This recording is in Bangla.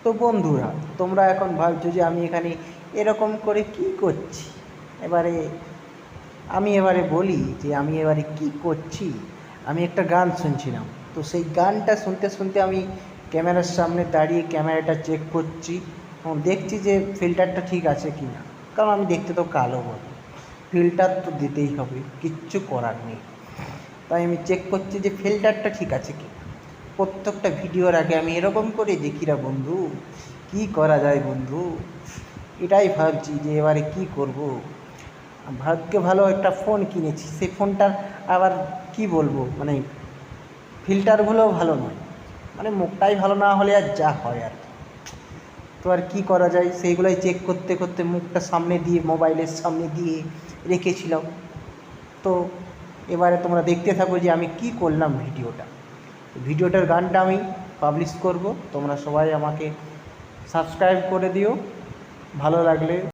তো বন্ধুরা, তোমরা এখন ভাবছো যে আমি এখানে এরকম করে কি করছি। আমি এবারে বলি যে আমি এবারে কি করছি। আমি একটা গান শুনছিলাম, তো সেই গানটা শুনতে শুনতে আমি ক্যামেরার সামনে দাঁড়িয়ে ক্যামেরাটা চেক করছি এবং দেখছি যে ফিল্টারটা ঠিক আছে কি না। কারণ আমি দেখতে তো কালো বটে, ফিল্টার তো দিতেই হবে, কিচ্ছু করার নেই। তাই আমি চেক করছি যে ফিল্টারটা ঠিক আছে কি না। প্রত্যেকটা ভিডিওর আগে আমি এরকম করে দেখি না বন্ধু। কি করা যায় বন্ধু, এটাই ভাবছি যে এবারে কি করব। ভাগ্যে ভালো একটা ফোন কিনেছি, সেই ফোনটার আবার কি বলবো, মানে ফিল্টারগুলোও ভালো নয়, মানে মুখটাই ভালো না হলে আর যা হয় আর কি। তো আর কী করা যায়, সেইগুলোই চেক করতে করতে মুখটা সামনে দিয়ে মোবাইলের সামনে দিয়ে রেখেছিলাম। তো এবারে তোমরা দেখতে থাকো যে আমি কি করলাম। ভিডিওটার গানটা আমি পাবলিশ করব, তোমরা সবাই আমাকে সাবস্ক্রাইব করে দিও ভালো লাগলে।